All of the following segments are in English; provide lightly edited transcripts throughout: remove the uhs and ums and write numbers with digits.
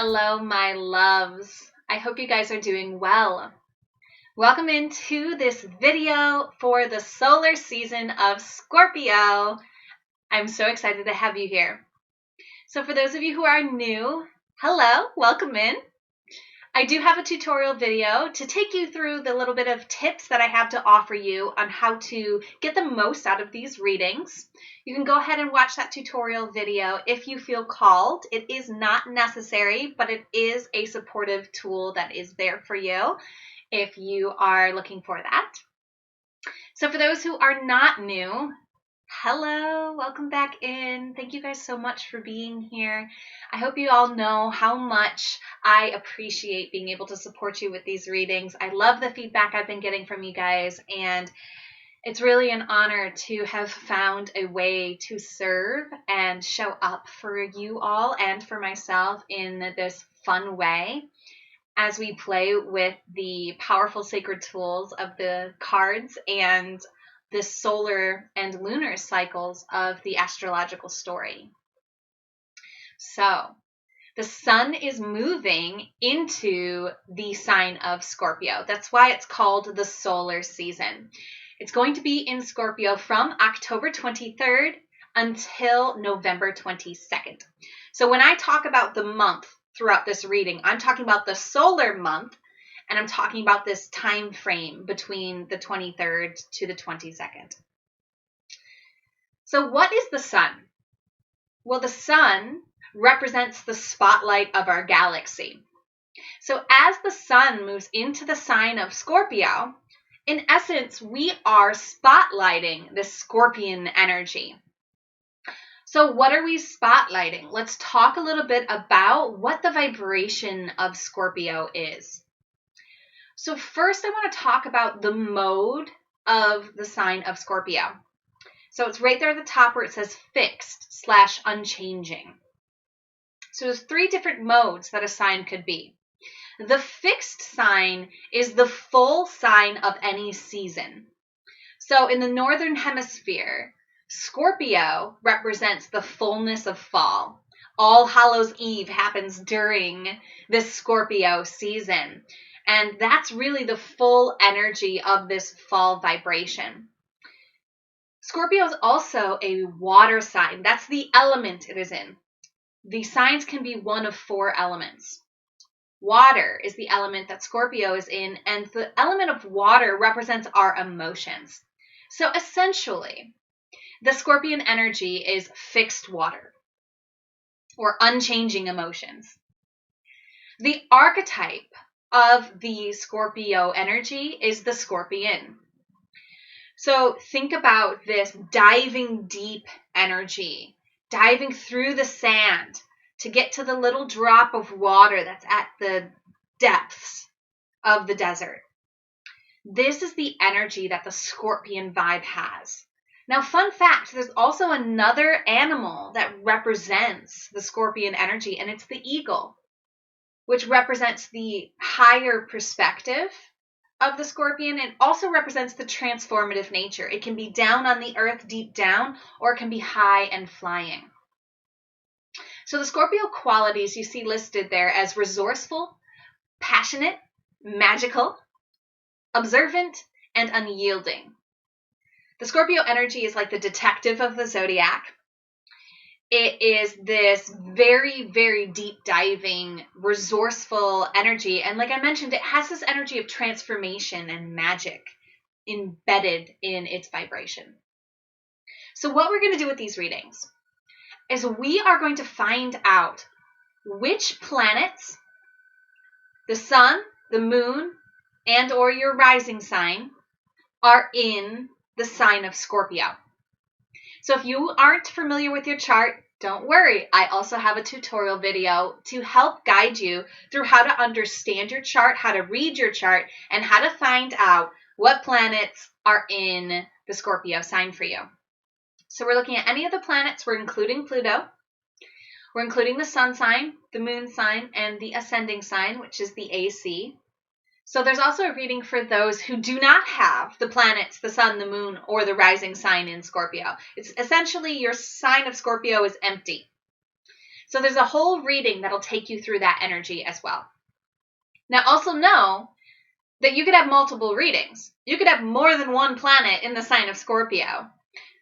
Hello, my loves. I hope you guys are doing well. Welcome into this video for the solar season of Scorpio. I'm so excited to have you here. So for those of you who are new, hello, welcome in. I do have a tutorial video to take you through the little bit of tips that I have to offer you on how to get the most out of these readings. You can go ahead and watch that tutorial video if you feel called. It is not necessary, but it is a supportive tool that is there for you if you are looking for that. So for those who are not new, hello, welcome back in. Thank you guys so much for being here. I hope you all know how much I appreciate being able to support you with these readings. I love the feedback I've been getting from you guys, and it's really an honor to have found a way to serve and show up for you all and for myself in this fun way as we play with the powerful sacred tools of the cards and the solar and lunar cycles of the astrological story. So, the sun is moving into the sign of Scorpio. That's why it's called the solar season. It's going to be in Scorpio from October 23rd until November 22nd. So when I talk about the month throughout this reading, I'm talking about the solar month, and I'm talking about this time frame between the 23rd to the 22nd. So what is the sun? Well, the sun represents the spotlight of our galaxy. So as the sun moves into the sign of Scorpio, in essence, we are spotlighting the Scorpion energy. So what are we spotlighting? Let's talk a little bit about what the vibration of Scorpio is. So first, I want to talk about the mode of the sign of Scorpio. So it's right there at the top where it says fixed/unchanging. So there's three different modes that a sign could be. The fixed sign is the full sign of any season. So in the northern hemisphere, Scorpio represents the fullness of fall. All Hallows Eve happens during this Scorpio season. And that's really the full energy of this fall vibration. Scorpio is also a water sign. That's the element it is in. The signs can be one of four elements. Water is the element that Scorpio is in, and the element of water represents our emotions. So essentially, the Scorpion energy is fixed water or unchanging emotions. The archetype of the Scorpio energy is the scorpion. So think about this diving deep energy, diving through the sand to get to the little drop of water that's at the depths of the desert. This is the energy that the scorpion vibe has. Now, fun fact, there's also another animal that represents the scorpion energy, and it's the eagle, which represents the higher perspective of the scorpion and also represents the transformative nature. It can be down on the earth, deep down, or it can be high and flying. So the Scorpio qualities you see listed there as resourceful, passionate, magical, observant, and unyielding. The Scorpio energy is like the detective of the zodiac. It is this very, very deep diving, resourceful energy. And like I mentioned, it has this energy of transformation and magic embedded in its vibration. So what we're going to do with these readings is we are going to find out which planets, the sun, the moon, and or your rising sign are in the sign of Scorpio. So if you aren't familiar with your chart, don't worry. I also have a tutorial video to help guide you through how to understand your chart, how to read your chart, and how to find out what planets are in the Scorpio sign for you. So we're looking at any of the planets. We're including Pluto. We're including the sun sign, the moon sign, and the ascending sign, which is the AC. So there's also a reading for those who do not have the planets, the sun, the moon, or the rising sign in Scorpio. It's essentially your sign of Scorpio is empty. So there's a whole reading that'll take you through that energy as well. Now also know that you could have multiple readings. You could have more than one planet in the sign of Scorpio.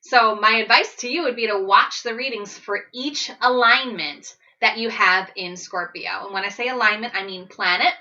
So my advice to you would be to watch the readings for each alignment that you have in Scorpio. And when I say alignment, I mean planet,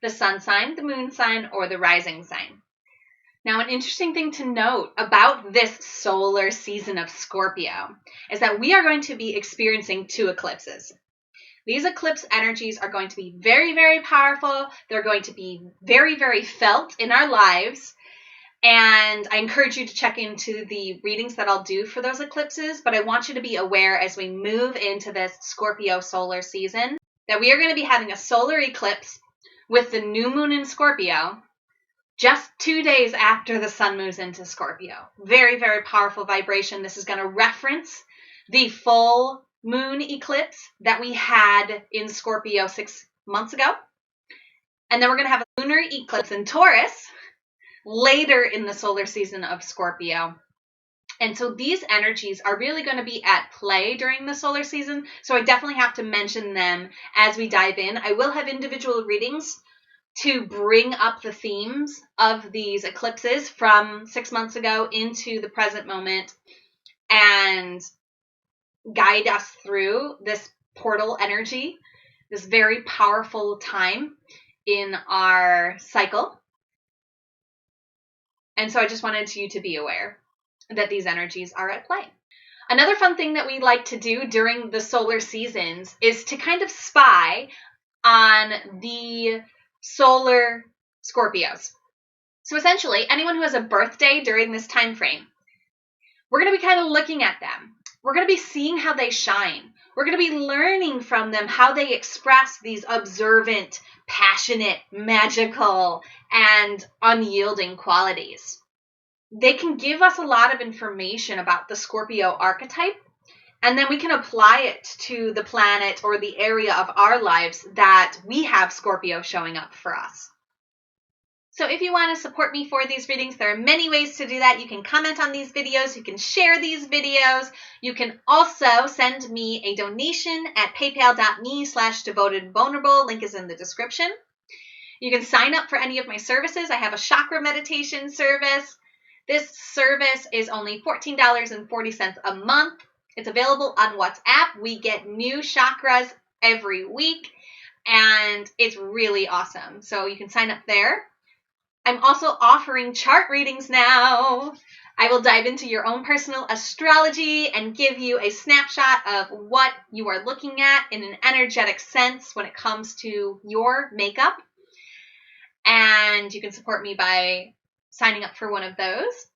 the sun sign, the moon sign, or the rising sign. Now, an interesting thing to note about this solar season of Scorpio is that we are going to be experiencing 2 eclipses. These eclipse energies are going to be very, very powerful. They're going to be very, very felt in our lives. And I encourage you to check into the readings that I'll do for those eclipses. But I want you to be aware as we move into this Scorpio solar season that we are going to be having a solar eclipse with the new moon in Scorpio just 2 days after the sun moves into Scorpio. Very, very powerful vibration. This is going to reference the full moon eclipse that we had in Scorpio 6 months ago. And then we're going to have a lunar eclipse in Taurus later in the solar season of Scorpio. And so these energies are really going to be at play during the solar season. So I definitely have to mention them as we dive in. I will have individual readings to bring up the themes of these eclipses from 6 months ago into the present moment and guide us through this portal energy, this very powerful time in our cycle. And so I just wanted you to be aware that these energies are at play. Another fun thing that we like to do during the solar seasons is to kind of spy on the solar Scorpios. So essentially, anyone who has a birthday during this time frame, we're going to be kind of looking at them. We're going to be seeing how they shine. We're going to be learning from them how they express these observant, passionate, magical, and unyielding qualities. They can give us a lot of information about the Scorpio archetype, and then we can apply it to the planet or the area of our lives that we have Scorpio showing up for us. So if you want to support me for these readings, there are many ways to do that. You can comment on these videos. You can share these videos. You can also send me a donation at paypal.me/devotedvulnerable. Link is in the description. You can sign up for any of my services. I have a chakra meditation service. This service is only $14.40 a month. It's available on WhatsApp. We get new chakras every week, and it's really awesome. So you can sign up there. I'm also offering chart readings now. I will dive into your own personal astrology and give you a snapshot of what you are looking at in an energetic sense when it comes to your makeup. And you can support me by signing up for one of those.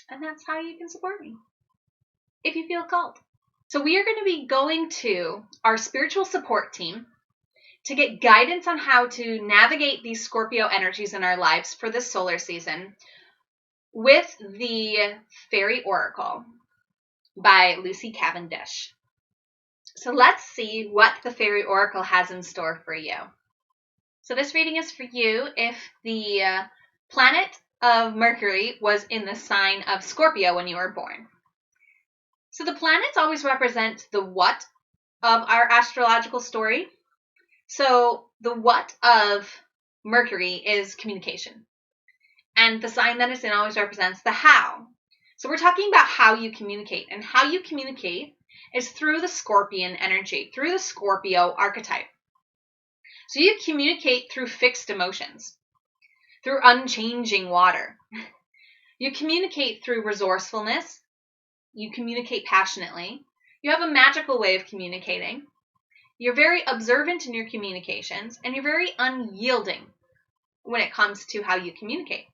And that's how you can support me if you feel called. So we are going to be going to our spiritual support team to get guidance on how to navigate these Scorpio energies in our lives for this solar season with the Faery Oracle by Lucy Cavendish. So let's see what the Faery Oracle has in store for you. So this reading is for you if the planet of Mercury was in the sign of Scorpio when you were born. So the planets always represent the what of our astrological story. So the what of Mercury is communication. And the sign that it's in always represents the how. So we're talking about how you communicate. And how you communicate is through the Scorpion energy, through the Scorpio archetype. So you communicate through fixed emotions, through unchanging water. You communicate through resourcefulness. You communicate passionately. You have a magical way of communicating. You're very observant in your communications, and you're very unyielding when it comes to how you communicate.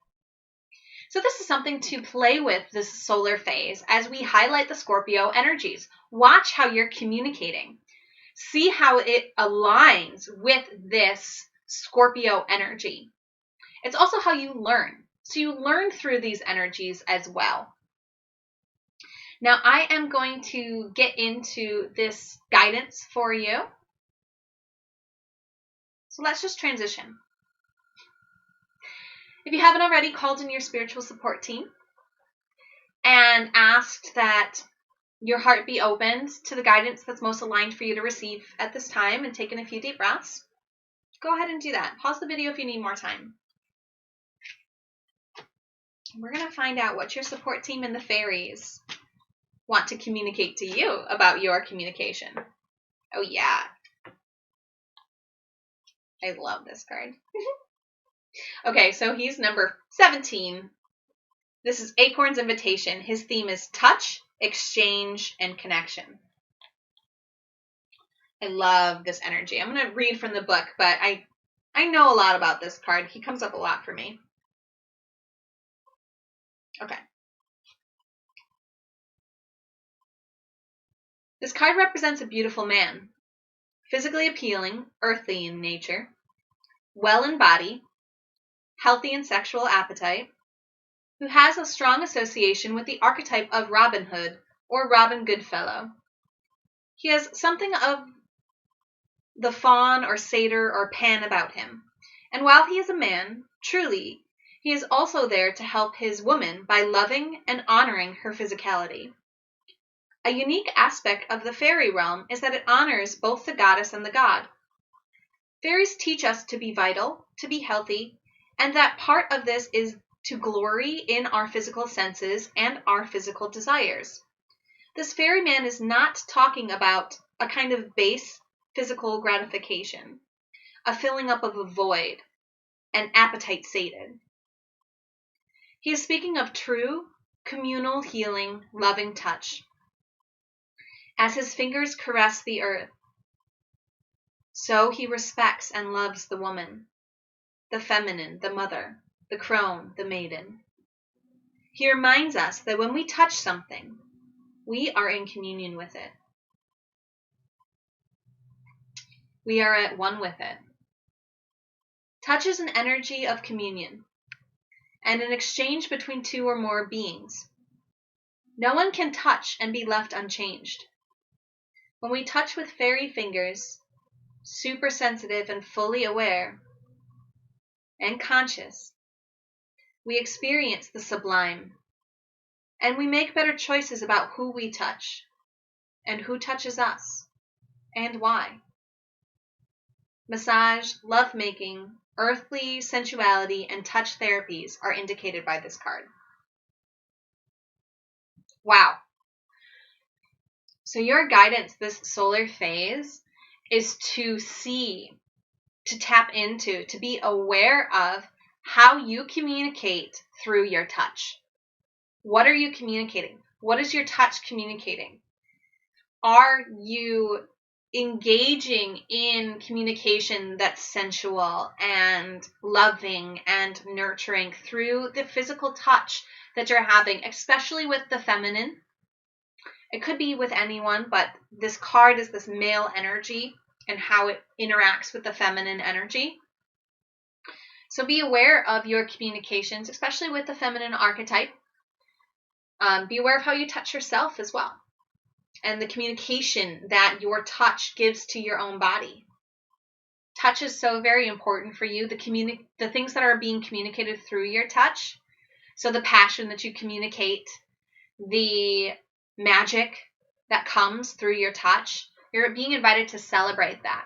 So this is something to play with this solar phase as we highlight the Scorpio energies. Watch how you're communicating. See how it aligns with this Scorpio energy. It's also how you learn. So you learn through these energies as well. Now, I am going to get into this guidance for you. So let's just transition. If you haven't already, called in your spiritual support team and asked that your heart be opened to the guidance that's most aligned for you to receive at this time and take in a few deep breaths, go ahead and do that. Pause the video if you need more time. We're going to find out what your support team and the fairies want to communicate to you about your communication. Oh yeah. I love this card. Okay, so he's number 17. This is Acorn's Invitation. His theme is touch, exchange, and connection. I love this energy. I'm going to read from the book, but I know a lot about this card. He comes up a lot for me. Okay. This card represents a beautiful man, physically appealing, earthly in nature, well in body, healthy in sexual appetite, who has a strong association with the archetype of Robin Hood or Robin Goodfellow. He has something of the faun or satyr or Pan about him, and while he is a man, truly, he is also there to help his woman by loving and honoring her physicality. A unique aspect of the fairy realm is that it honors both the goddess and the god. Fairies teach us to be vital, to be healthy, and that part of this is to glory in our physical senses and our physical desires. This fairy man is not talking about a kind of base physical gratification, a filling up of a void, an appetite sated. He is speaking of true, communal, healing, loving touch. As his fingers caress the earth, so he respects and loves the woman, the feminine, the mother, the crone, the maiden. He reminds us that when we touch something, we are in communion with it. We are at one with it. Touch is an energy of communion and an exchange between two or more beings. No one can touch and be left unchanged. When we touch with fairy fingers, super sensitive and fully aware and conscious, we experience the sublime, and we make better choices about who we touch and who touches us and why. Massage, lovemaking, earthly sensuality, and touch therapies are indicated by this card. Wow. So your guidance this solar phase is to see, to tap into, to be aware of how you communicate through your touch. What are you communicating? What is your touch communicating? Are you engaging in communication that's sensual and loving and nurturing through the physical touch that you're having, especially with the feminine? It could be with anyone, but this card is this male energy and how it interacts with the feminine energy. So be aware of your communications, especially with the feminine archetype. Be aware of how you touch yourself as well, and the communication that your touch gives to your own body. Touch is so very important for you. The things that are being communicated through your touch. So the passion that you communicate, the magic that comes through your touch, you're being invited to celebrate that,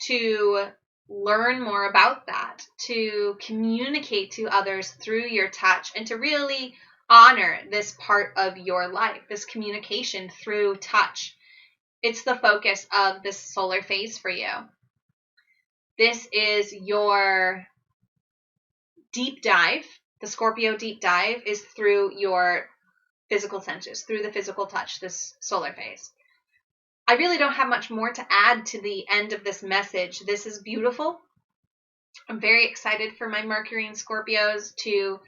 to learn more about that, to communicate to others through your touch, and to really honor this part of your life, this communication through touch. It's the focus of this solar phase for you. This is your deep dive. The Scorpio deep dive is through your physical senses, through the physical touch, this solar phase. I really don't have much more to add to the end of this message. This is beautiful. I'm very excited for my Mercury and Scorpios to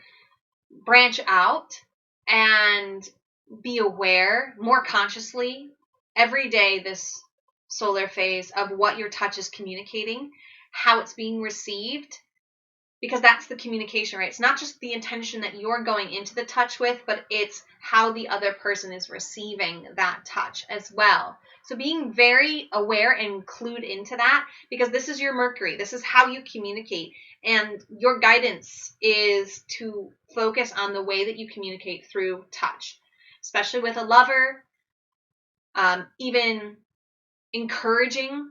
branch out and be aware more consciously every day this solar phase of what your touch is communicating, how it's being received, because that's the communication, right? It's not just the intention that you're going into the touch with, but it's how the other person is receiving that touch as well. So being very aware and clued into that, because this is your Mercury. This is how you communicate. And your guidance is to focus on the way that you communicate through touch, especially with a lover, even encouraging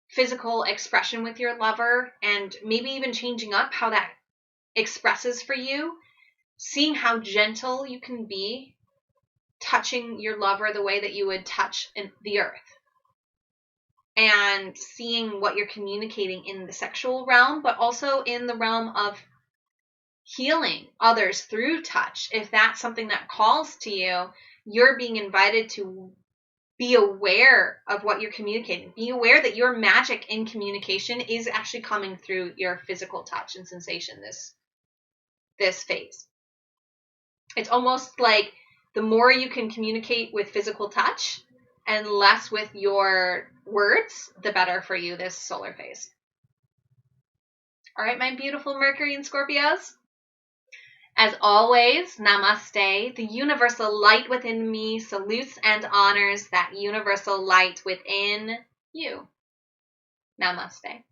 physical expression with your lover, and maybe even changing up how that expresses for you, seeing how gentle you can be, touching your lover the way that you would touch the earth, and seeing what you're communicating in the sexual realm, but also in the realm of healing others through touch. If that's something that calls to you, you're being invited to be aware of what you're communicating. Be aware that your magic in communication is actually coming through your physical touch and sensation this phase. It's almost like the more you can communicate with physical touch and less with your words, the better for you this solar phase. All right, my beautiful Mercury and Scorpios. As always, namaste. The universal light within me salutes and honors that universal light within you. Namaste.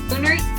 Lunar